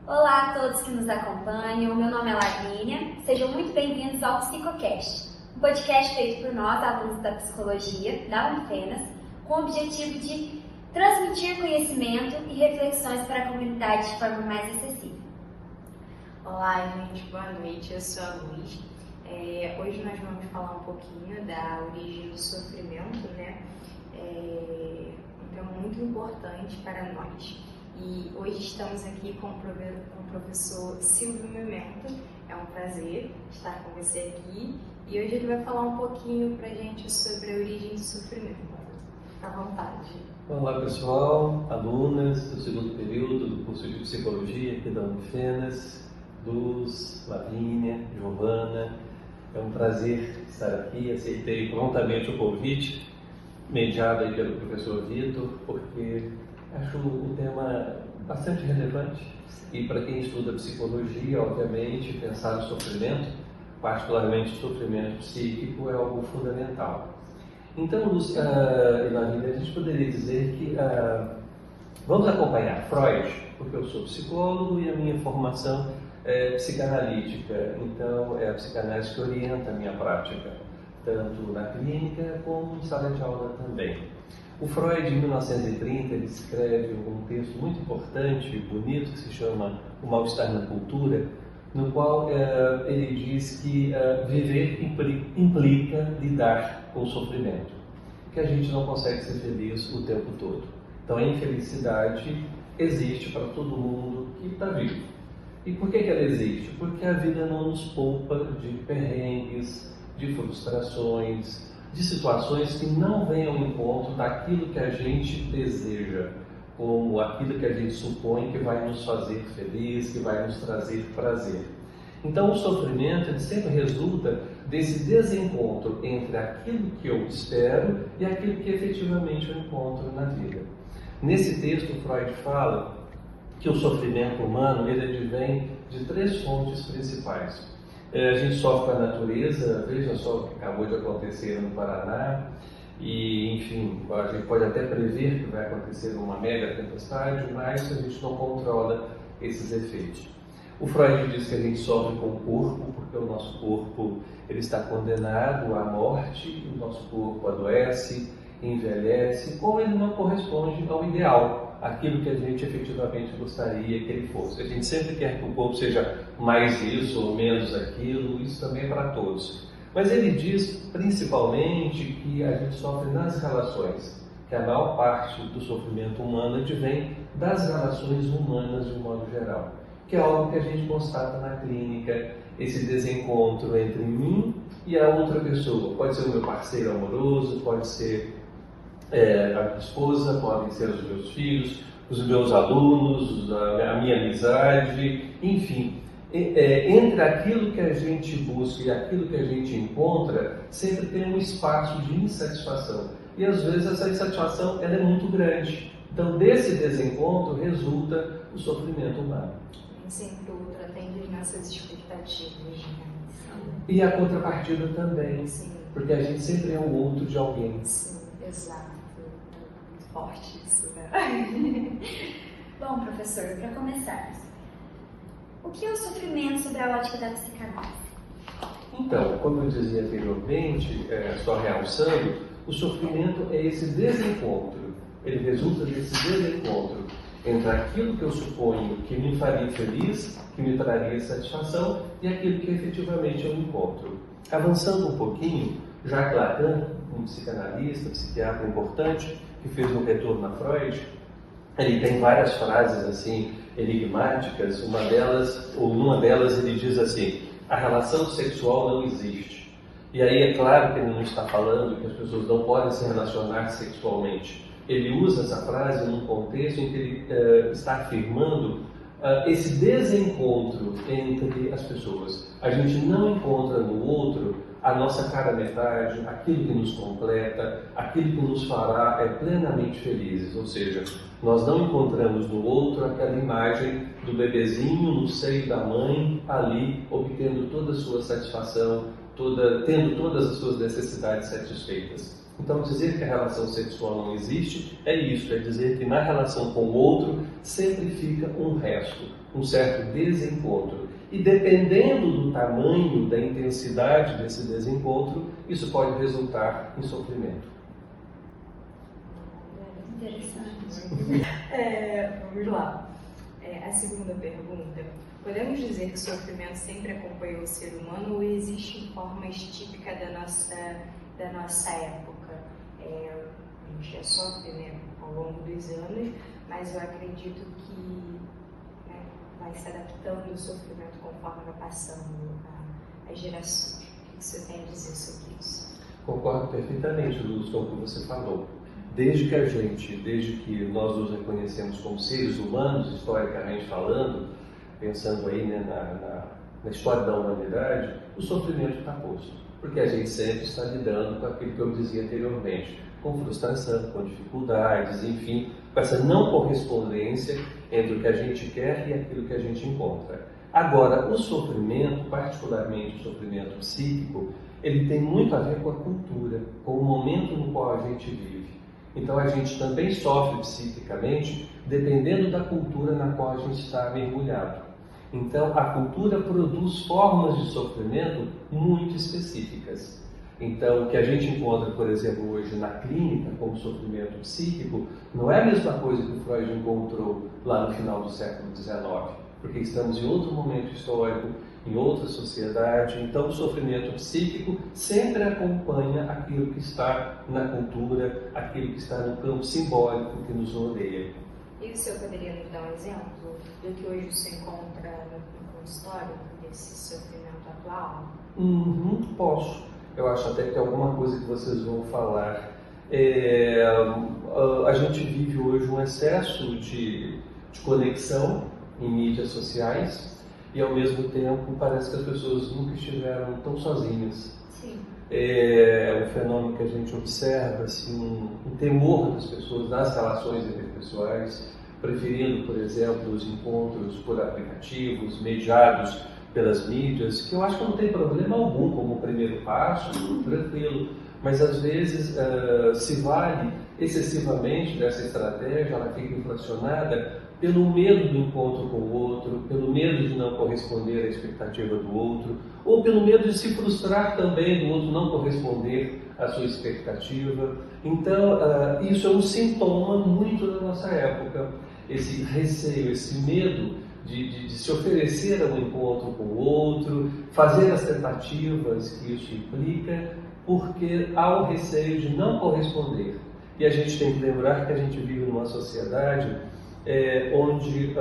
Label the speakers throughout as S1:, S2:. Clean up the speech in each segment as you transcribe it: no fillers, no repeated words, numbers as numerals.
S1: Olá a todos que nos acompanham, meu nome é Lavínia, sejam muito bem-vindos ao Psicocast, um podcast feito por nós, alunos da Psicologia da Unifenas, com o objetivo de transmitir conhecimento e reflexões para a comunidade de forma mais acessível.
S2: Olá, gente, boa noite, eu sou a Luz. Hoje nós vamos falar um pouquinho da origem do sofrimento, né? Então, muito importante para nós. E hoje estamos aqui com o professor Silvio Memento. É um prazer estar com você aqui. E hoje ele vai falar um pouquinho para a gente sobre a origem do sofrimento. Fica à vontade.
S3: Olá pessoal, alunas do segundo período do curso de Psicologia aqui da Unifenas, Luz, Lavínia, Giovana. É um prazer estar aqui, aceitei prontamente o convite, mediado aí pelo professor Vitor, porque acho um tema bastante relevante e para quem estuda psicologia, obviamente, pensar no sofrimento, particularmente o sofrimento psíquico, é algo fundamental. Então, Luz e Lavínia, a gente poderia dizer que vamos acompanhar Freud, porque eu sou psicólogo e a minha formação é psicanalítica, então é a psicanálise que orienta a minha prática, tanto na clínica como em sala de aula também. O Freud, em 1930, ele escreve um texto muito importante e bonito que se chama O Mal-Estar na Cultura, no qual ele diz que viver implica lidar com o sofrimento, que a gente não consegue ser feliz o tempo todo. Então a infelicidade existe para todo mundo que está vivo. E por que ela existe? Porque a vida não nos poupa de perrengues, de frustrações, de situações que não vêm ao encontro daquilo que a gente deseja, como aquilo que a gente supõe que vai nos fazer feliz, que vai nos trazer prazer. Então o sofrimento ele sempre resulta desse desencontro entre aquilo que eu espero e aquilo que efetivamente eu encontro na vida. Nesse texto Freud fala que o sofrimento humano ele advém de três fontes principais. A gente sofre com a natureza, veja só o que acabou de acontecer no Paraná, e enfim, a gente pode até prever que vai acontecer uma mega tempestade, mas a gente não controla esses efeitos. O Freud diz que a gente sofre com o corpo, porque o nosso corpo ele está condenado à morte, o nosso corpo adoece, envelhece, ou ele não corresponde ao ideal, aquilo que a gente efetivamente gostaria que ele fosse. A gente sempre quer que o corpo seja mais isso ou menos aquilo, isso também é para todos. Mas ele diz principalmente que a gente sofre nas relações, que a maior parte do sofrimento humano advém das relações humanas de um modo geral, que é algo que a gente constata na clínica, esse desencontro entre mim e a outra pessoa. Pode ser o meu parceiro amoroso, pode ser a minha esposa, podem ser os meus filhos, os meus alunos, a minha amizade, enfim. Entre aquilo que a gente busca e aquilo que a gente encontra, sempre tem um espaço de insatisfação. E às vezes essa insatisfação ela é muito grande. Então desse desencontro resulta o sofrimento humano.
S2: Sempre o outro atende às nossas expectativas.
S3: E a contrapartida também,
S2: Sim.
S3: Porque a gente sempre é o outro de alguém.
S2: Sim, exato. Muito forte isso, né?
S1: Bom, professor, para começarmos, o que é o sofrimento sob a ótica da psicanálise?
S3: Então, como eu dizia anteriormente, só realçando, o sofrimento é esse desencontro, ele resulta desse desencontro entre aquilo que eu suponho que me faria feliz, que me traria satisfação, e aquilo que efetivamente eu encontro. Avançando um pouquinho, Jacques Lacan, um psicanalista, psiquiatra importante, que fez um retorno a Freud, ele tem várias frases assim enigmáticas. Numa delas ele diz assim: a relação sexual não existe. E aí é claro que ele não está falando que as pessoas não podem se relacionar sexualmente. Ele usa essa frase num contexto em que ele está afirmando esse desencontro entre as pessoas. A gente não encontra no outro a nossa cara metade, aquilo que nos completa, aquilo que nos fará plenamente felizes. Ou seja, nós não encontramos no outro aquela imagem do bebezinho no seio da mãe, ali, obtendo toda a sua satisfação, tendo todas as suas necessidades satisfeitas. Então, dizer que a relação sexual não existe é isso, é dizer que na relação com o outro sempre fica um resto, um certo desencontro. E dependendo do tamanho, da intensidade desse desencontro, isso pode resultar em sofrimento.
S1: Interessante.
S2: Vamos lá. A segunda pergunta. Podemos dizer que o sofrimento sempre acompanhou o ser humano ou existem formas típicas da nossa época? A gente já sofre, né, ao longo dos anos, mas eu acredito que, né, vai se adaptando o sofrimento conforme vai passando as gerações. O que você tem a dizer sobre isso?
S3: Concordo perfeitamente, Luz, com o que você falou. Desde que nós nos reconhecemos como seres humanos, historicamente falando, pensando aí, né, na história da humanidade, o sofrimento está posto. Porque a gente sempre está lidando com aquilo que eu dizia anteriormente, com frustração, com dificuldades, enfim, com essa não correspondência entre o que a gente quer e aquilo que a gente encontra. Agora, o sofrimento, particularmente o sofrimento psíquico, ele tem muito a ver com a cultura, com o momento no qual a gente vive. Então a gente também sofre psiquicamente dependendo da cultura na qual a gente está mergulhado. Então a cultura produz formas de sofrimento muito específicas. Então o que a gente encontra, por exemplo, hoje na clínica como sofrimento psíquico não é a mesma coisa que o Freud encontrou lá no final do século XIX, porque estamos em outro momento histórico, em outra sociedade. Então o sofrimento psíquico sempre acompanha aquilo que está na cultura, aquilo que está no campo simbólico que nos rodeia.
S2: E o senhor poderia nos dar um exemplo do que hoje se encontra no consultório desse sofrimento atual?
S3: Posso. Eu acho até que é alguma coisa que vocês vão falar. A gente vive hoje um excesso de conexão em mídias sociais, e ao mesmo tempo parece que as pessoas nunca estiveram tão sozinhas.
S2: Sim.
S3: É um fenômeno que a gente observa, assim, um temor das pessoas nas relações interpessoais, preferindo, por exemplo, os encontros por aplicativos, mediados pelas mídias, que eu acho que não tem problema algum como primeiro passo, tranquilo, mas às vezes se vale excessivamente dessa estratégia, ela fica inflacionada pelo medo do encontro com o outro, pelo medo de não corresponder à expectativa do outro, ou pelo medo de se frustrar também do outro não corresponder à sua expectativa. Então, isso é um sintoma muito da nossa época, esse receio, esse medo de se oferecer ao encontro com o outro, fazer as tentativas que isso implica, porque há o receio de não corresponder. E a gente tem que lembrar que a gente vive numa sociedade onde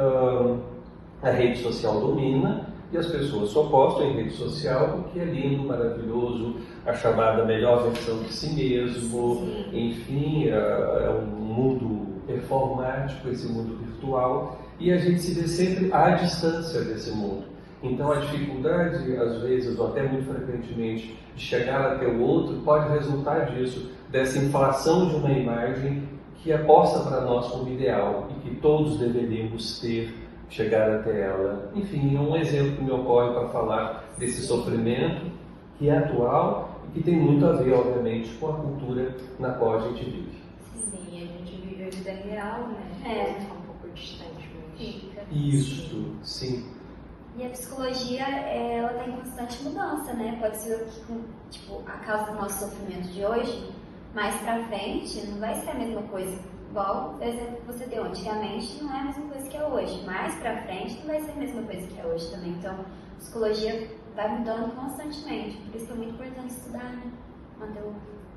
S3: a rede social domina e as pessoas só postam em rede social o que é lindo, maravilhoso, a chamada melhor versão de si mesmo.
S2: Sim.
S3: Enfim, é um mundo performático, esse mundo virtual, e a gente se vê sempre à distância desse mundo. Então a dificuldade, às vezes, ou até muito frequentemente, de chegar até o outro pode resultar disso, dessa inflação de uma imagem que é posta para nós como ideal e que todos deveríamos ter, chegar até ela. Enfim, é um exemplo que me ocorre para falar desse sofrimento que é atual e que tem muito a ver, obviamente, com a cultura na qual a gente vive.
S2: Sim, a gente vive a vida real, né? Fica um pouco distante, mas...
S3: Isso, sim.
S1: E a psicologia, ela está em constante mudança, né? Pode ser que, tipo, a causa do nosso sofrimento de hoje, mais pra frente, não vai ser a mesma coisa. Igual o exemplo que você deu, antigamente não é a mesma coisa que é hoje. Mais pra frente não vai ser a mesma coisa que é hoje também. Então, a psicologia vai mudando constantemente. Por isso que é muito importante estudar, né? Manter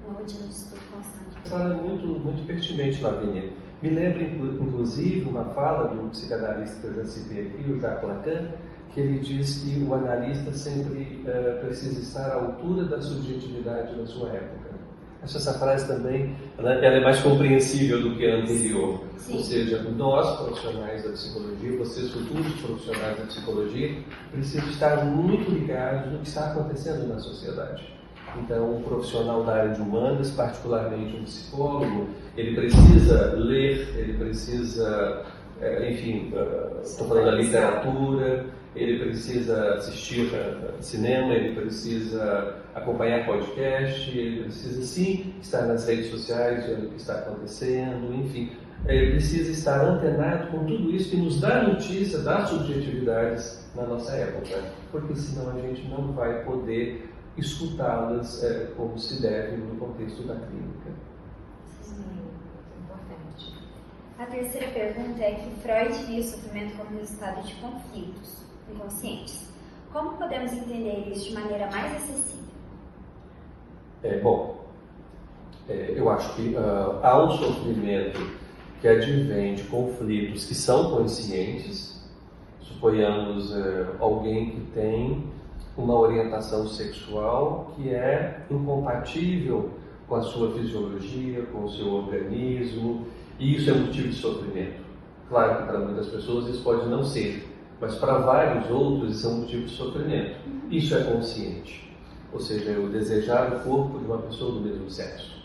S1: uma rotina de estudo constante.
S3: Fala muito pertinente, Lavínia. Me lembra, inclusive, uma fala de um psicanalista que eu já citei aqui, o Jacques Lacan, que ele diz que o analista sempre precisa estar à altura da subjetividade da sua época. Acho essa frase também, ela é mais compreensível do que a anterior.
S1: Sim.
S3: Ou seja, nós profissionais da psicologia, vocês futuros profissionais da psicologia, precisam estar muito ligados no que está acontecendo na sociedade. Então, um profissional da área de humanas, particularmente um psicólogo, ele precisa ler, ele precisa enfim, estou falando da literatura, ele precisa assistir cinema, ele precisa acompanhar podcast, ele precisa sim estar nas redes sociais, ver o que está acontecendo, enfim. Ele precisa estar antenado com tudo isso que nos dá notícia das subjetividades na nossa época, porque senão a gente não vai poder escutá-las como se deve no contexto da clínica.
S2: Sim, muito importante.
S1: A terceira pergunta é que Freud via o sofrimento como resultado de conflitos inconscientes. Como podemos entender isso de maneira mais acessível?
S3: Eu acho que há um sofrimento que advém de conflitos que são conscientes. Suponhamos alguém que tem uma orientação sexual que é incompatível com a sua fisiologia, com o seu organismo, e isso é motivo de sofrimento. Claro que para muitas pessoas isso pode não ser, mas para vários outros isso é um motivo de sofrimento. Isso é consciente, ou seja, eu desejar o corpo de uma pessoa do mesmo sexo.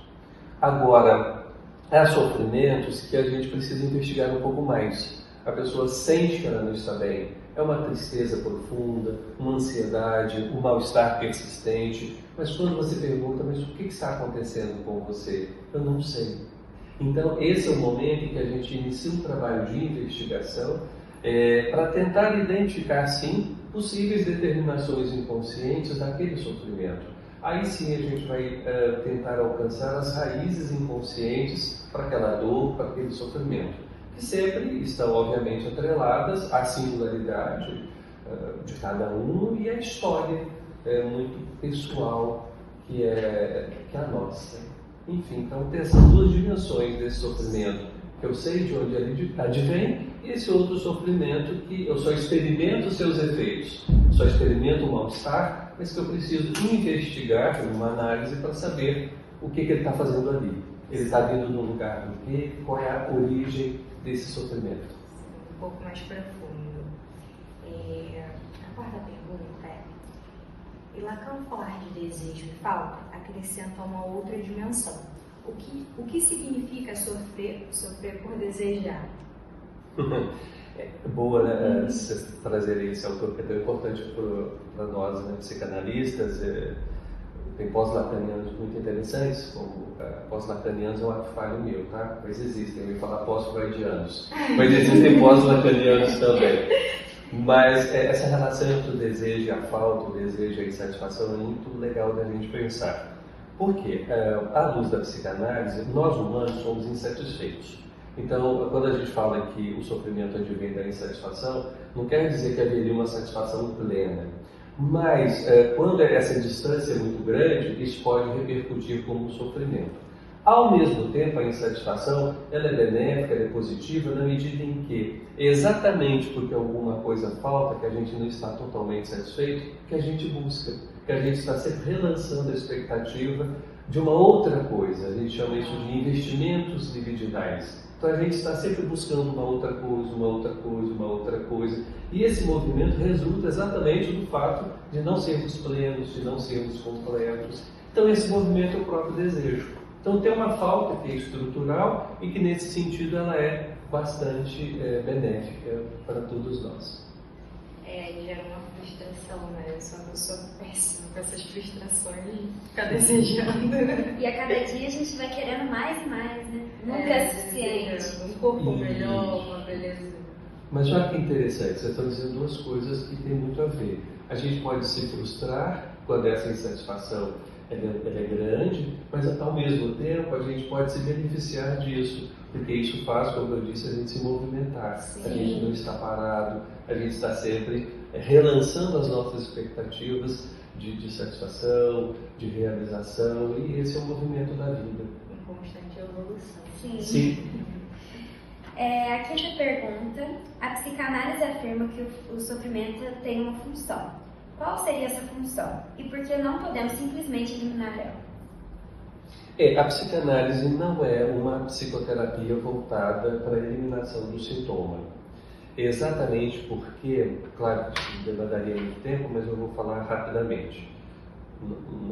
S3: Agora, há sofrimentos que a gente precisa investigar um pouco mais. A pessoa sente que ela não está bem, é uma tristeza profunda, uma ansiedade, um mal-estar persistente, mas quando você pergunta, mas o que está acontecendo com você? Eu não sei. Então, esse é o momento em que a gente inicia um trabalho de investigação para tentar identificar, sim, possíveis determinações inconscientes daquele sofrimento. Aí sim a gente vai tentar alcançar as raízes inconscientes para aquela dor, para aquele sofrimento, que sempre estão, obviamente, atreladas à singularidade de cada um e à história muito pessoal que é a nossa. Enfim, então tem essas duas dimensões desse sofrimento, que eu sei de onde ele advém, e esse outro sofrimento que eu só experimento os seus efeitos, só experimento o mal-estar, mas que eu preciso investigar numa análise para saber o que ele está fazendo ali. Ele está vindo de um lugar do quê? Qual é a origem desse sofrimento?
S2: Um pouco mais profundo. A quarta pergunta é: e Lacan, ao falar de desejo e falta, acrescenta uma outra dimensão. O que significa sofrer por desejar?
S3: Boa, né? Você trazer esse autor que é tão importante para nós, né, psicanalistas. Tem pós-lacanianos muito interessantes, como pós-lacanianos é um ato falho meu, tá? Mas existem, eu ia falar pós-freudianos, mas existem pós-lacanianos também. Mas essa relação entre o desejo e a falta, o desejo e a insatisfação é muito legal da gente pensar. Por quê? À luz da psicanálise, nós humanos somos insatisfeitos. Então, quando a gente fala que o sofrimento advém da insatisfação, não quer dizer que haveria uma satisfação plena. Mas, quando essa distância é muito grande, isso pode repercutir como um sofrimento. Ao mesmo tempo, a insatisfação ela é benéfica, ela é positiva, na medida em que, exatamente porque alguma coisa falta, que a gente não está totalmente satisfeito, que a gente busca, que a gente está sempre relançando a expectativa de uma outra coisa. A gente chama isso de investimentos libidinais. Então a gente está sempre buscando uma outra coisa, uma outra coisa, uma outra coisa. E esse movimento resulta exatamente do fato de não sermos plenos, de não sermos completos. Então esse movimento é o próprio desejo. Então tem uma falta que é estrutural e que nesse sentido ela é bastante benéfica para todos nós.
S2: Gera uma frustração, né? Eu sou uma pessoa péssima com essas frustrações, ficar desejando.
S1: E a cada dia a gente vai querendo mais e mais, né? Nunca é suficiente.
S2: Um corpo melhor, uma beleza.
S3: Mas olha que interessante, você está dizendo duas coisas que têm muito a ver. A gente pode se frustrar quando essa insatisfação ela é grande, mas ao mesmo tempo a gente pode se beneficiar disso, porque isso faz, como eu disse, a gente se movimentar. Sim. A gente não está parado, a gente está sempre relançando as nossas expectativas de satisfação, de realização, e esse é o movimento da vida.
S2: Em constante evolução.
S1: Sim. A quinta pergunta: a psicanálise afirma que o sofrimento tem uma função. Qual seria essa função? E por que não podemos simplesmente eliminar ela?
S3: A psicanálise não é uma psicoterapia voltada para a eliminação do sintoma. Exatamente porque, claro que demandaria muito tempo, mas eu vou falar rapidamente,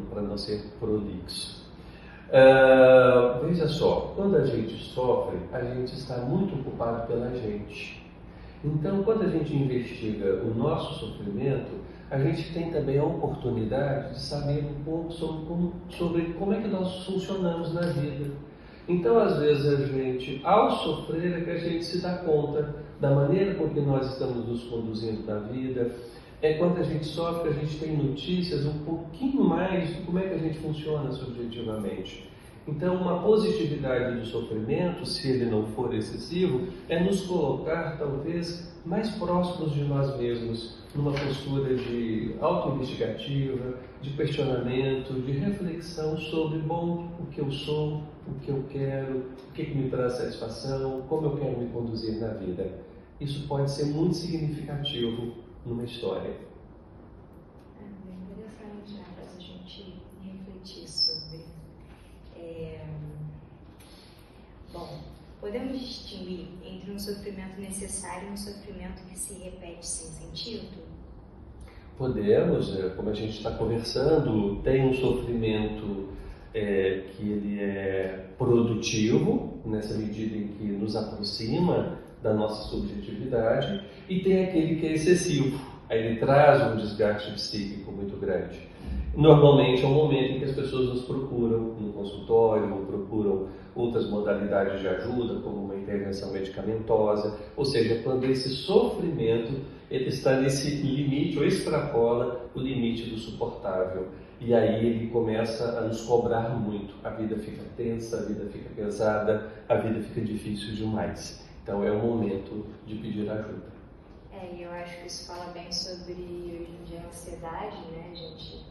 S3: para não ser prolixo. Veja só, quando a gente sofre, a gente está muito ocupado pela gente. Então, quando a gente investiga o nosso sofrimento, a gente tem também a oportunidade de saber um pouco sobre como é que nós funcionamos na vida. Então, às vezes, a gente, ao sofrer, é que a gente se dá conta da maneira com que nós estamos nos conduzindo na vida. É quando a gente sofre, a gente tem notícias um pouquinho mais de como é que a gente funciona subjetivamente. Então, uma positividade do sofrimento, se ele não for excessivo, é nos colocar, talvez, mais próximos de nós mesmos, numa postura de auto-investigativa, de questionamento, de reflexão sobre, bom, o que eu sou, o que eu quero, o que me traz satisfação, como eu quero me conduzir na vida. Isso pode ser muito significativo numa história.
S2: É bem interessante, né, para a gente refletir sobre. Bom, podemos distinguir entre um sofrimento necessário e um sofrimento que se repete sem sentido?
S3: Podemos, como a gente está conversando, tem um sofrimento que ele é produtivo, nessa medida em que nos aproxima da nossa subjetividade, e tem aquele que é excessivo, aí ele traz um desgaste psíquico muito grande. Normalmente é um momento em que as pessoas nos procuram no consultório, ou procuram outras modalidades de ajuda, como uma intervenção medicamentosa, ou seja, quando esse sofrimento ele está nesse limite, ou extrapola o limite do suportável. E aí ele começa a nos cobrar muito. A vida fica tensa, a vida fica pesada, a vida fica difícil demais. Então é o momento de pedir ajuda.
S2: E eu acho que isso fala bem sobre, hoje em dia, a ansiedade, né? A gente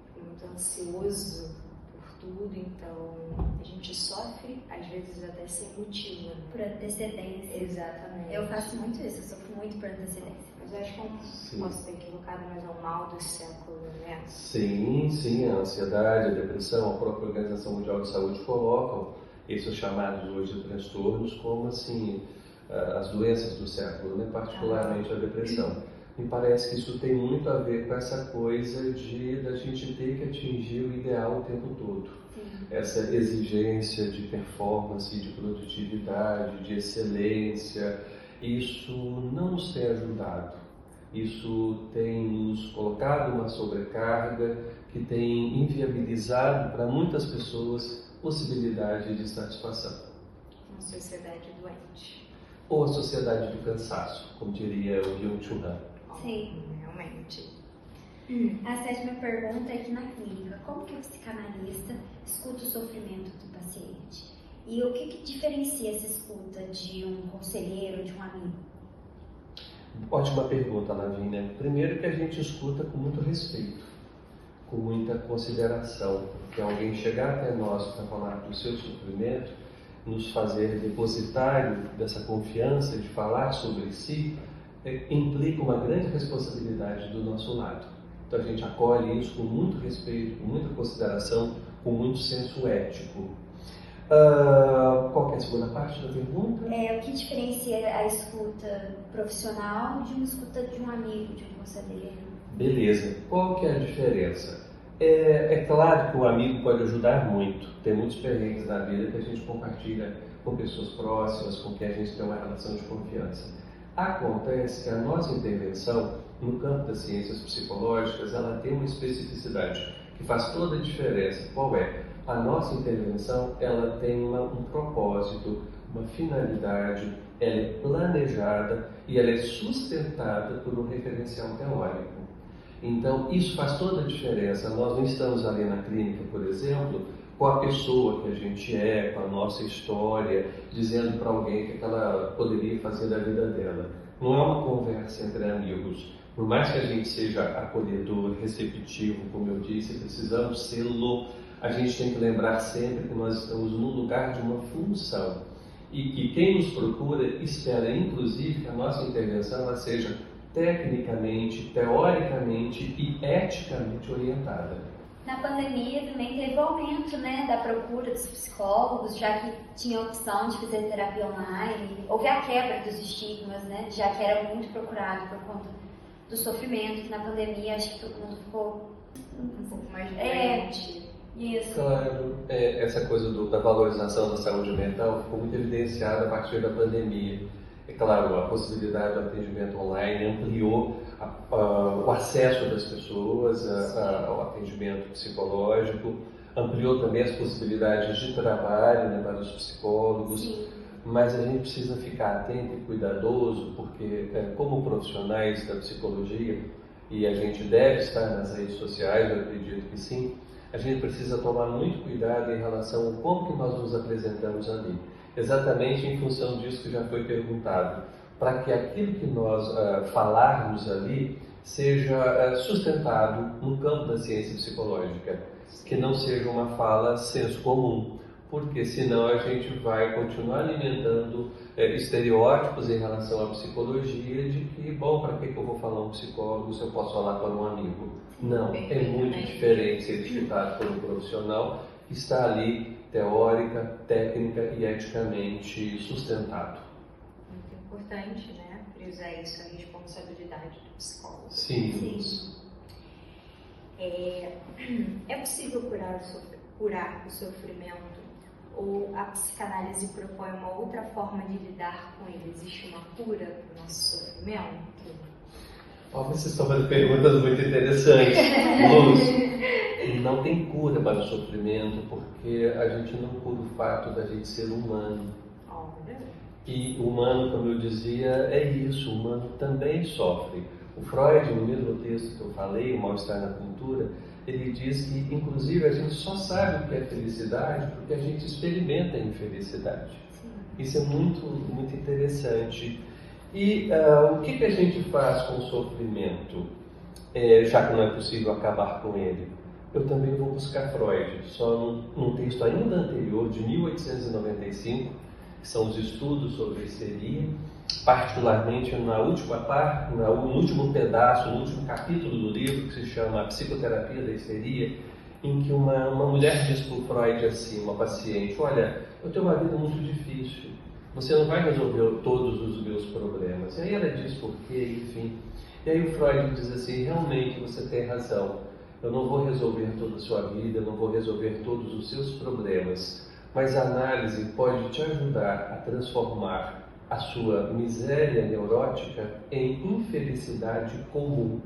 S2: fica muito ansioso por tudo, então a gente sofre, às vezes até sem motivo, né?
S1: Por antecedência.
S2: Exatamente.
S1: Eu faço muito isso, eu sofro muito por antecedência.
S2: Mas eu acho que eu posso estar equivocado, mas é o mal do século, né?
S3: Sim, a ansiedade, a depressão, a própria Organização Mundial de Saúde colocam esses chamados hoje de transtornos como assim, as doenças do século, né? Particularmente a depressão. Me parece que isso tem muito a ver com essa coisa da gente ter que atingir o ideal o tempo todo.
S1: Sim.
S3: Essa exigência de performance, de produtividade, de excelência, isso não nos tem ajudado. Isso tem nos colocado uma sobrecarga que tem inviabilizado para muitas pessoas possibilidade de satisfação.
S2: Uma sociedade doente.
S3: Ou a sociedade do cansaço, como diria o Byung-Chul Han.
S1: Sim.
S2: Realmente.
S1: A sétima pergunta é aqui na clínica. Como que o psicanalista escuta o sofrimento do paciente? E o que diferencia essa escuta de um conselheiro, de um amigo?
S3: Ótima pergunta, Lavínia. Primeiro que a gente escuta com muito respeito, com muita consideração. Porque alguém chegar até nós para falar do seu sofrimento, nos fazer depositário dessa confiança de falar sobre si, implica uma grande responsabilidade do nosso lado. Então a gente acolhe isso com muito respeito, com muita consideração, com muito senso ético. Qual que é a segunda parte da pergunta?
S1: O que diferencia a escuta profissional de uma escuta de um amigo, de um conselheiro?
S3: Beleza. Qual que é a diferença? É claro que o amigo pode ajudar muito. Tem muitos perrengues na vida que a gente compartilha com pessoas próximas, com quem a gente tem uma relação de confiança. Acontece que a nossa intervenção no campo das ciências psicológicas, ela tem uma especificidade que faz toda a diferença. Qual é? A nossa intervenção, ela tem um propósito, uma finalidade, ela é planejada e ela é sustentada por um referencial teórico. Então, isso faz toda a diferença. Nós não estamos ali na clínica, por exemplo, com a pessoa que a gente é, com a nossa história, dizendo para alguém o que ela poderia fazer da vida dela. Não é uma conversa entre amigos. Por mais que a gente seja acolhedor, receptivo, como eu disse, precisamos sê-lo, a gente tem que lembrar sempre que nós estamos num lugar de uma função. E que quem nos procura espera, inclusive, que a nossa intervenção ela seja tecnicamente, teoricamente e eticamente orientada.
S1: Na pandemia também teve o aumento, né, da procura dos psicólogos, já que tinha a opção de fazer terapia online. Houve a quebra dos estigmas, né, já que era muito procurado por conta do sofrimento, que na pandemia acho que todo mundo ficou
S2: um pouco mais doente.
S1: Isso.
S3: Claro, essa coisa da valorização da saúde mental ficou muito evidenciada a partir da pandemia. É claro, a possibilidade do atendimento online ampliou o acesso das pessoas ao atendimento psicológico, ampliou também as possibilidades de trabalho, né, para os psicólogos.
S1: Sim.
S3: Mas a gente precisa ficar atento e cuidadoso, porque como profissionais da psicologia, e a gente deve estar nas redes sociais, eu acredito que sim, a gente precisa tomar muito cuidado em relação a como que nós nos apresentamos ali. Exatamente em função disso que já foi perguntado, para que aquilo que nós falarmos ali seja sustentado no campo da ciência psicológica, que não seja uma fala senso comum, porque senão a gente vai continuar alimentando estereótipos em relação à psicologia de que, bom, para que eu vou falar um psicólogo se eu posso falar para um amigo? Não, é muito diferente ser escutado por um profissional que está ali teórica, técnica e eticamente sustentado.
S2: Muito importante, né? Frisar isso, a responsabilidade do psicólogo.
S3: Sim.
S2: É possível curar o sofrimento? Ou a psicanálise propõe uma outra forma de lidar com ele? Existe uma cura para o nosso sofrimento?
S3: Vocês estão fazendo perguntas muito interessantes. Luz, não tem cura para o sofrimento, porque a gente não cura o fato da gente ser humano. E o humano, como eu dizia, é isso, o humano também sofre. O Freud, no mesmo texto que eu falei, O Mal-Estar na Cultura, ele diz que, inclusive, a gente só sabe o que é felicidade porque a gente experimenta a infelicidade. Isso é muito, muito interessante. E o que a gente faz com o sofrimento, já que não é possível acabar com ele? Eu também vou buscar Freud, só num texto ainda anterior, de 1895, que são os estudos sobre a histeria, particularmente no último pedaço, no último capítulo do livro, que se chama A Psicoterapia da Histeria, em que uma mulher diz para o Freud assim, uma paciente: olha, eu tenho uma vida muito difícil, você não vai resolver todos os meus problemas. E aí ela diz por quê, enfim. E aí o Freud diz assim: realmente você tem razão, eu não vou resolver toda a sua vida, eu não vou resolver todos os seus problemas, mas a análise pode te ajudar a transformar a sua miséria neurótica em infelicidade comum.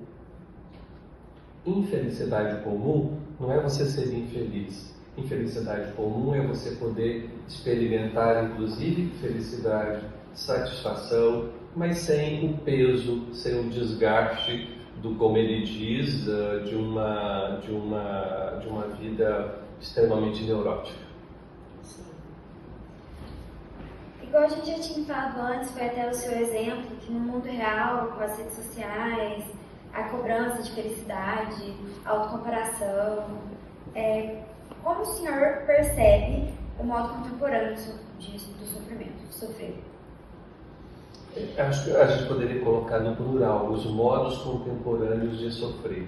S3: Infelicidade comum não é você ser infeliz. Infelicidade comum é você poder experimentar, inclusive, felicidade, satisfação, mas sem o peso, sem o desgaste do, como ele diz, de uma vida extremamente neurótica.
S1: Igual a gente já tinha falado antes, foi até o seu exemplo, que no mundo real, com as redes sociais, a cobrança de felicidade, a autocomparação, como o senhor percebe o modo contemporâneo do sofrimento, de sofrer?
S3: Acho que a gente poderia colocar no plural os modos contemporâneos de sofrer.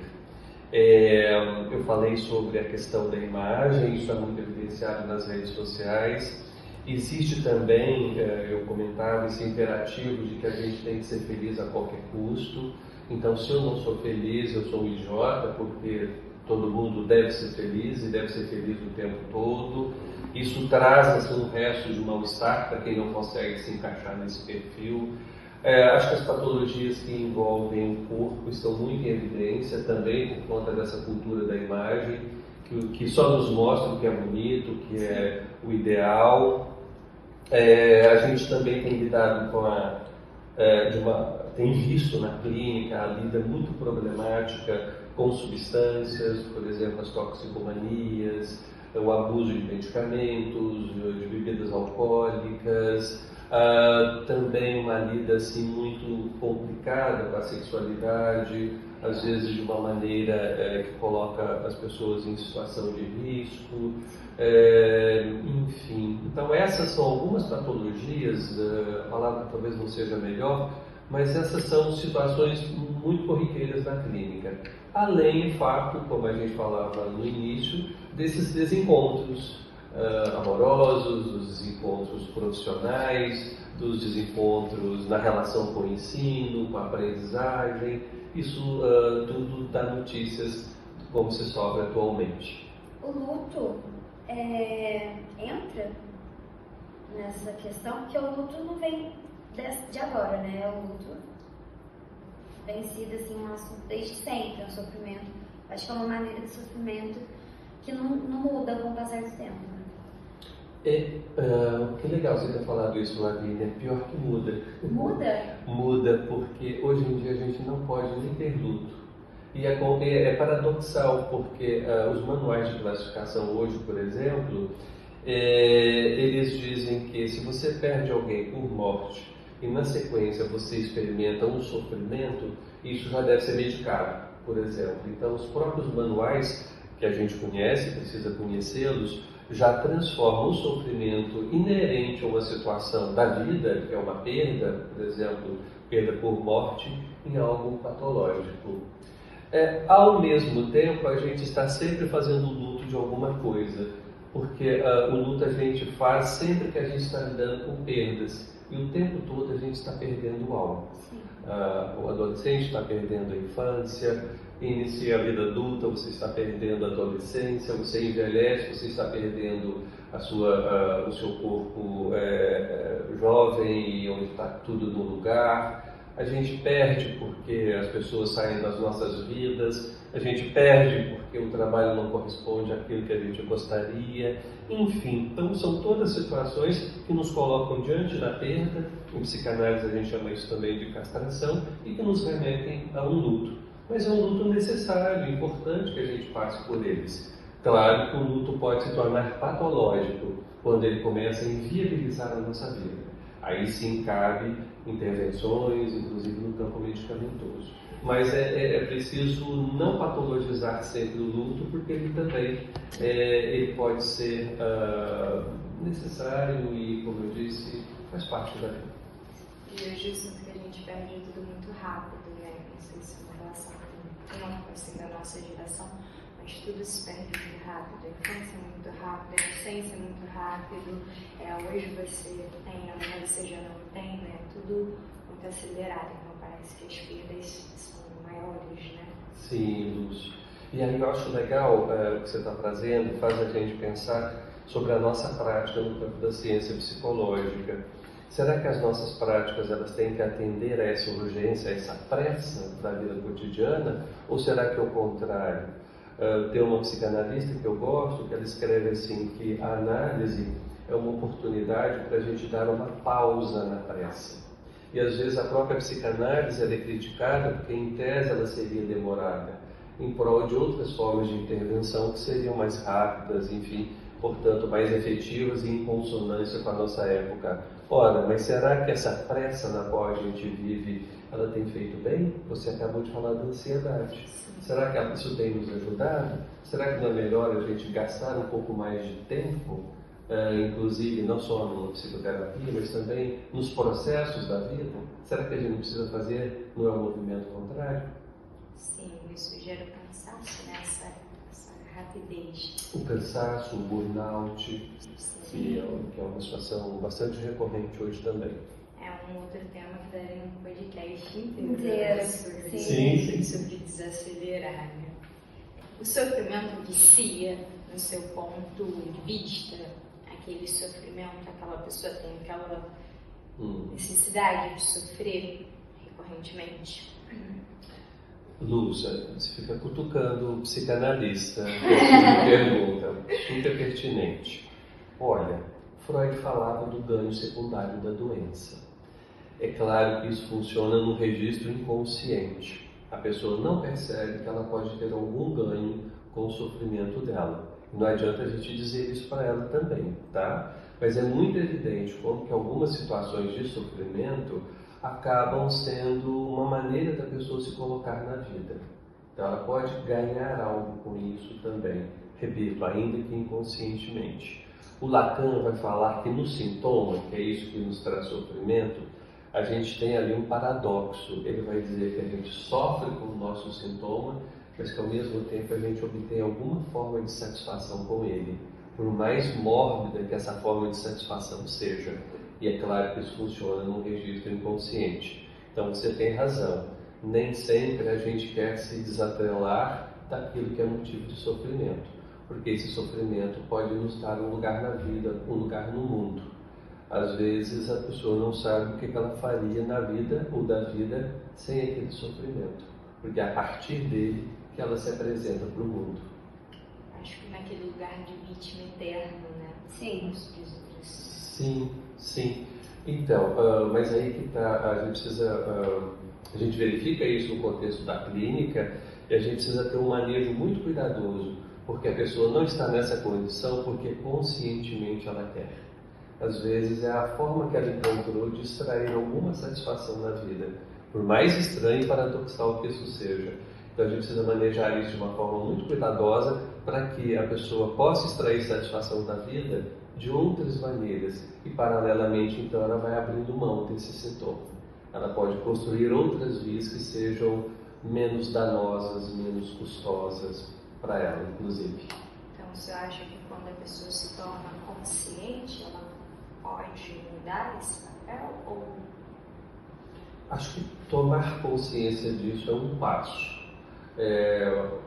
S3: Eu falei sobre a questão da imagem, isso é muito evidenciado nas redes sociais. Existe também, eu comentava, esse imperativo de que a gente tem que ser feliz a qualquer custo. Então, se eu não sou feliz, eu sou um idiota, porque todo mundo deve ser feliz e deve ser feliz o tempo todo. Isso traz assim, um resto de mal-estar para quem não consegue se encaixar nesse perfil. Acho que as patologias que envolvem o corpo estão muito em evidência também por conta dessa cultura da imagem, que só nos mostra o que é bonito, o que é o ideal. A gente também tem lidado com tem visto na clínica a lida muito problemática com substâncias, por exemplo, as toxicomanias, o abuso de medicamentos, de bebidas alcoólicas, também uma lida assim, muito complicada com a sexualidade, às vezes de uma maneira que coloca as pessoas em situação de risco, enfim. Então essas são algumas patologias, a palavra talvez não seja melhor, mas essas são situações muito corriqueiras na clínica. Além, de fato, como a gente falava no início, desses desencontros amorosos, dos desencontros profissionais, dos desencontros na relação com o ensino, com a aprendizagem. Isso tudo dá notícias de como se sofre atualmente.
S1: o luto entra nessa questão, porque o luto não vem de agora, né? O luto tem sido assim, um assunto desde sempre, um sofrimento. Acho que é uma maneira de sofrimento que não muda com o passar do tempo.
S3: Que legal você ter falado isso, Lavínia. É pior que muda.
S1: Muda?
S3: Muda, porque hoje em dia a gente não pode nem ter luto. E é paradoxal, porque os manuais de classificação hoje, por exemplo, eles dizem que se você perde alguém por morte e na sequência você experimenta um sofrimento, isso já deve ser medicado, por exemplo. Então, os próprios manuais que a gente conhece, precisa conhecê-los, já transformam o sofrimento inerente a uma situação da vida, que é uma perda, por exemplo, perda por morte, em algo patológico. Ao mesmo tempo, a gente está sempre fazendo luto de alguma coisa, porque o luto a gente faz sempre que a gente está lidando com perdas, e o tempo todo a gente está perdendo algo. O adolescente está perdendo a infância, inicia a vida adulta, você está perdendo a adolescência, você envelhece, você está perdendo o seu corpo jovem e onde está tudo no lugar. A gente perde porque as pessoas saem das nossas vidas, a gente perde porque o trabalho não corresponde àquilo que a gente gostaria. Enfim, então são todas situações que nos colocam diante da perda. Em psicanálise a gente chama isso também de castração e que nos remetem a um luto. Mas é um luto necessário, importante que a gente passe por eles. Claro que o luto pode se tornar patológico quando ele começa a inviabilizar a nossa vida. Aí sim cabe intervenções, inclusive no campo medicamentoso. Mas é preciso não patologizar sempre o luto, porque ele também ele pode ser necessário e, como eu disse, faz parte da vida.
S2: E hoje eu sinto que a gente perde tudo muito rápido, né? Não sei se é uma relação com assim, da nossa geração, mas tudo se perde muito rápido. A infância é muito rápida, a adolescência é muito rápido. Hoje você tem, amanhã você já não tem, né? Tudo muito acelerado, então parece que as perdas são maiores, né?
S3: Sim, Lúcio. E aí eu acho legal o que você está trazendo, faz a gente pensar sobre a nossa prática no campo da ciência psicológica. Será que as nossas práticas elas têm que atender a essa urgência, a essa pressa da vida cotidiana? Ou será que é o contrário? Tem uma psicanalista que eu gosto, que ela escreve assim, que a análise é uma oportunidade para a gente dar uma pausa na pressa. E às vezes a própria psicanálise ela é criticada porque em tese ela seria demorada, em prol de outras formas de intervenção que seriam mais rápidas, enfim, portanto mais efetivas e em consonância com a nossa época. Ora, mas será que essa pressa na qual a gente vive, ela tem feito bem? Você acabou de falar da ansiedade. Será que isso tem nos ajudado? Será que não é melhor a gente gastar um pouco mais de tempo, inclusive não só na psicoterapia, mas também nos processos da vida? Será que a gente não precisa fazer no movimento contrário?
S2: Sim, isso gera cansaço, né? Essa rapidez.
S3: O cansaço, o burnout, que é uma situação bastante recorrente hoje também.
S2: É um outro tema que daria um podcast inteiro sobre desacelerar, né? O sofrimento vicia, no seu ponto de vista, aquele sofrimento, aquela pessoa tem aquela necessidade de sofrer recorrentemente.
S3: Lúcia, você fica cutucando o psicanalista, pergunta, super pertinente. Olha, Freud falava do ganho secundário da doença. É claro que isso funciona no registro inconsciente. A pessoa não percebe que ela pode ter algum ganho com o sofrimento dela. Não adianta a gente dizer isso para ela também, tá? Mas é muito evidente como que algumas situações de sofrimento acabam sendo uma maneira da pessoa se colocar na vida. Então ela pode ganhar algo com isso também. Repito, ainda que inconscientemente. O Lacan vai falar que no sintoma, que é isso que nos traz sofrimento, a gente tem ali um paradoxo. Ele vai dizer que a gente sofre com o nosso sintoma, mas que ao mesmo tempo a gente obtém alguma forma de satisfação com ele, por mais mórbida que essa forma de satisfação seja. E é claro que isso funciona no registro inconsciente. Então você tem razão, nem sempre a gente quer se desatrelar daquilo que é motivo de sofrimento. porque esse sofrimento pode nos dar um lugar na vida, um lugar no mundo. Às vezes a pessoa não sabe o que ela faria na vida ou da vida sem aquele sofrimento, porque é a partir dele que ela se apresenta para o mundo.
S2: Acho que naquele lugar de vítima eterno, né?
S1: Sim.
S3: Sim, sim. Então, mas aí que tá, a gente precisa, a gente verifica isso no contexto da clínica e a gente precisa ter um manejo muito cuidadoso, porque a pessoa não está nessa condição porque conscientemente ela quer. Às vezes é a forma que ela encontrou de extrair alguma satisfação na vida, por mais estranho e paradoxal que isso seja. Então a gente precisa manejar isso de uma forma muito cuidadosa para que a pessoa possa extrair satisfação da vida de outras maneiras e paralelamente então ela vai abrindo mão desse sintoma. Ela pode construir outras vias que sejam menos danosas, menos custosas para ela, inclusive.
S2: Então você acha que quando a pessoa se torna consciente, ela pode mudar esse papel? Ou...
S3: Acho que tomar consciência disso é um passo.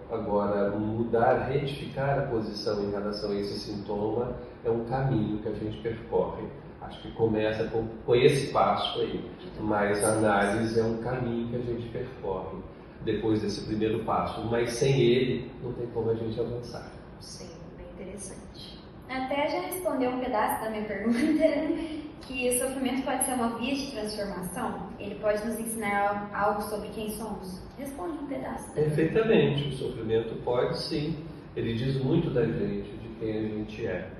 S3: Agora, mudar, retificar a posição em relação a esse sintoma é um caminho que a gente percorre. Acho que começa com esse passo aí, mas a análise é um caminho que a gente percorre depois desse primeiro passo, mas sem ele não tem como a gente avançar.
S2: Sim, bem interessante.
S1: Até já respondeu um pedaço da minha pergunta, que o sofrimento pode ser uma via de transformação? Ele pode nos ensinar algo sobre quem somos? Responde um pedaço.
S3: Perfeitamente, o sofrimento pode sim, ele diz muito da gente, de quem a gente é.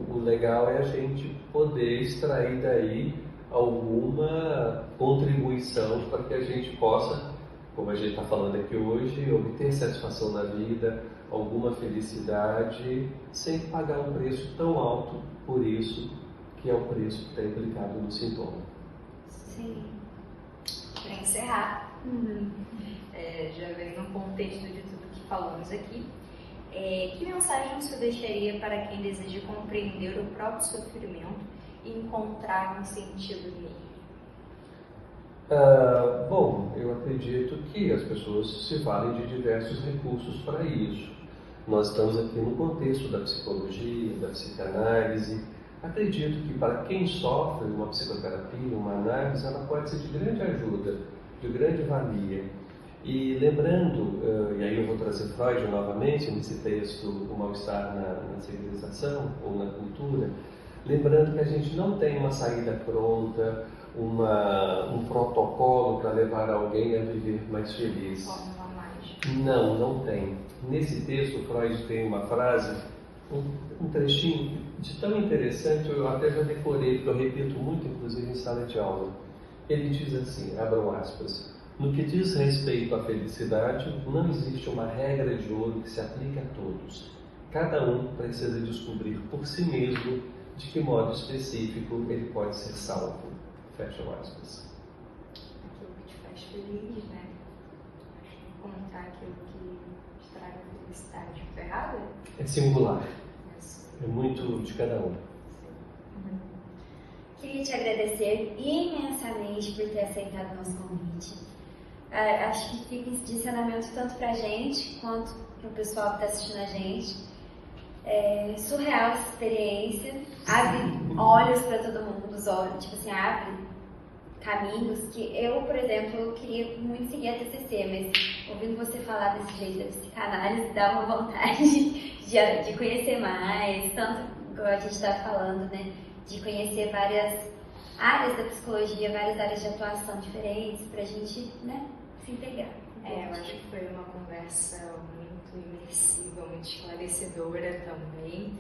S3: O legal é a gente poder extrair daí alguma contribuição para que a gente possa, como a gente está falando aqui hoje, obter satisfação na vida, alguma felicidade, sem pagar um preço tão alto por isso, que é o preço que está implicado no sintoma.
S1: Sim.
S2: Para encerrar, já vem no contexto de tudo que falamos aqui, que mensagem você deixaria para quem deseja compreender o próprio sofrimento e encontrar um sentido nele?
S3: Bom, eu acredito que as pessoas se valem de diversos recursos para isso. Nós estamos aqui no contexto da psicologia, da psicanálise. Acredito que para quem sofre uma psicoterapia, uma análise, ela pode ser de grande ajuda, de grande valia. E lembrando, e aí eu vou trazer Freud novamente nesse texto, O Mal-Estar na Civilização ou na Cultura, lembrando que a gente não tem uma saída pronta, um protocolo para levar alguém a viver mais feliz.
S2: Fórmula mágica.
S3: Não tem. Nesse texto, Freud tem uma frase, um trechinho de tão interessante, eu até já decorei, porque eu repito muito, inclusive em sala de aula. Ele diz assim, abram aspas, no que diz respeito à felicidade, não existe uma regra de ouro que se aplique a todos. Cada um precisa descobrir por si mesmo de que modo específico ele pode ser salvo. Fecham aspas.
S2: Aquilo que te faz feliz, né? Acho que contar aquilo que estraga a felicidade. Foi errado?
S3: É singular. É muito de cada um.
S1: Queria te agradecer imensamente por ter aceitado o nosso convite. Acho que fica esse ensinamento tanto pra gente quanto pro pessoal que está assistindo a gente. Surreal essa experiência, abre olhos para todo mundo, os olhos, tipo assim, abre caminhos que eu, por exemplo, eu queria muito seguir a TCC, mas ouvindo você falar desse jeito da psicanálise dá uma vontade de conhecer mais, tanto como a gente está falando, né, de conhecer várias áreas da psicologia, várias áreas de atuação diferentes para a gente, né, se integrar.
S2: Eu acho que foi uma conversa muito imersiva, muito esclarecedora também.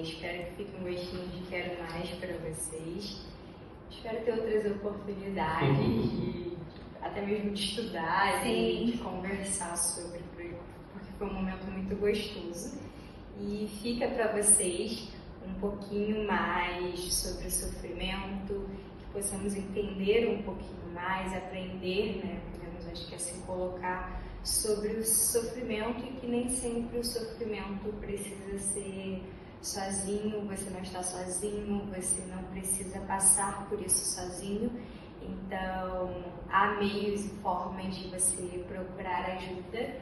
S2: Espero que fique um gostinho de quero mais para vocês. Espero ter outras oportunidades, até mesmo de estudar e de conversar sobre, porque foi um momento muito gostoso. E fica para vocês um pouquinho mais sobre o sofrimento, que possamos entender um pouquinho mais, aprender, né? Podemos, acho que assim, colocar sobre o sofrimento e que nem sempre o sofrimento precisa ser sozinho, você não está sozinho, você não precisa passar por isso sozinho. Então, há meios e formas de você procurar ajuda.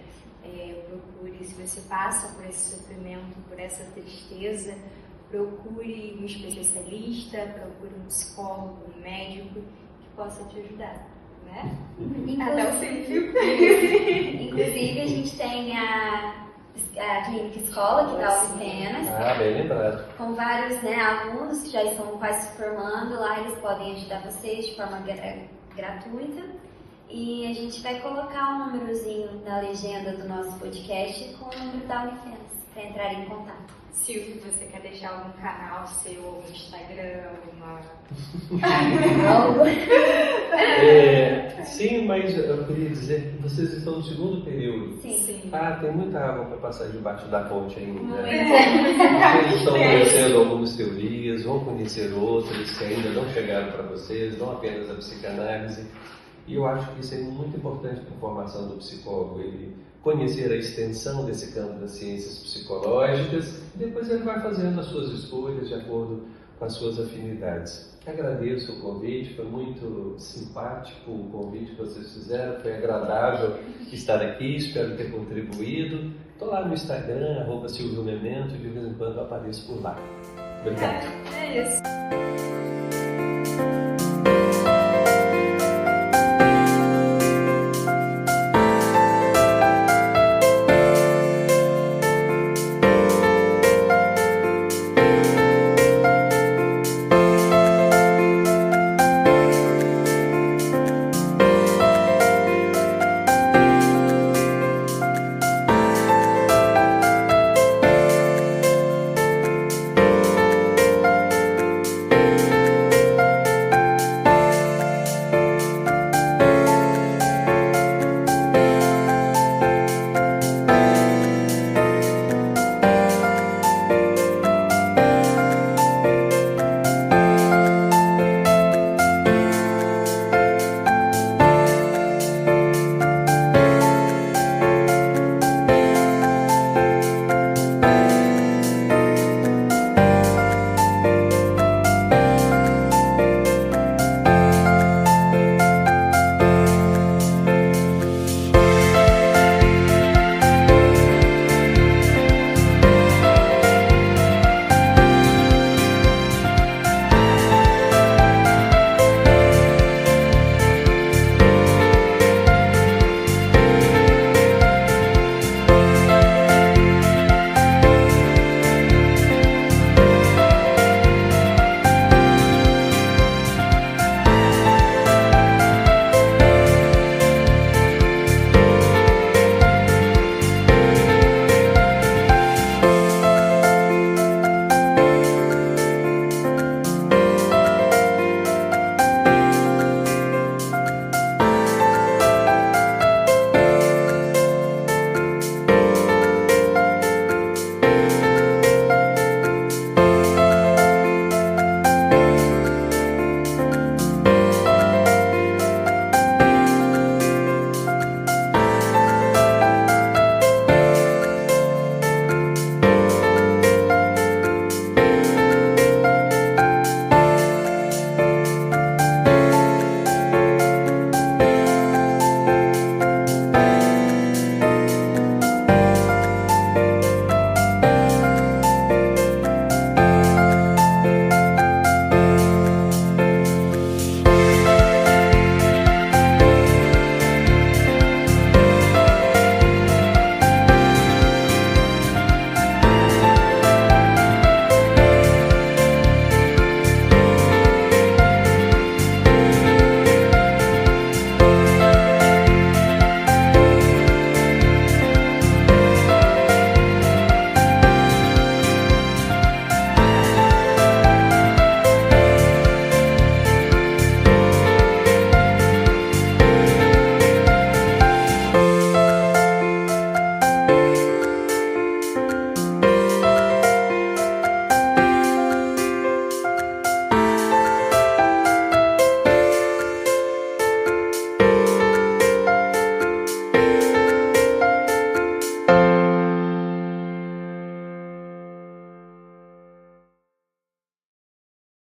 S2: Procure, se você passa por esse sofrimento, por essa tristeza, procure um especialista, procure um psicólogo, um médico que possa te ajudar, né? Até o fim.
S1: Inclusive, a gente tem a clínica escola que dá Unifenas.
S3: Bem lembrado.
S1: Com vários alunos que já estão quase se formando lá, eles podem ajudar vocês de forma gratuita. E a gente vai colocar um númerozinho na legenda do nosso podcast com o número da Unifenas para entrar em contato.
S2: Silvio, você quer deixar algum canal seu, algum Instagram,
S3: Sim, mas eu queria dizer que vocês estão no segundo período.
S1: Sim.
S3: Tem muita água para passar debaixo da ponte ainda.
S1: Vocês
S3: estão conhecendo algumas teorias, vão conhecer outras que ainda não chegaram para vocês, não apenas a psicanálise. E eu acho que isso é muito importante para a formação do psicólogo, ele conhecer a extensão desse campo das ciências psicológicas e depois ele vai fazendo as suas escolhas de acordo com as suas afinidades. Agradeço o convite, foi muito simpático o convite que vocês fizeram, foi agradável estar aqui, espero ter contribuído. Estou lá no Instagram, @SilvioMemento, de vez em quando eu apareço por lá. Obrigado.
S2: É isso.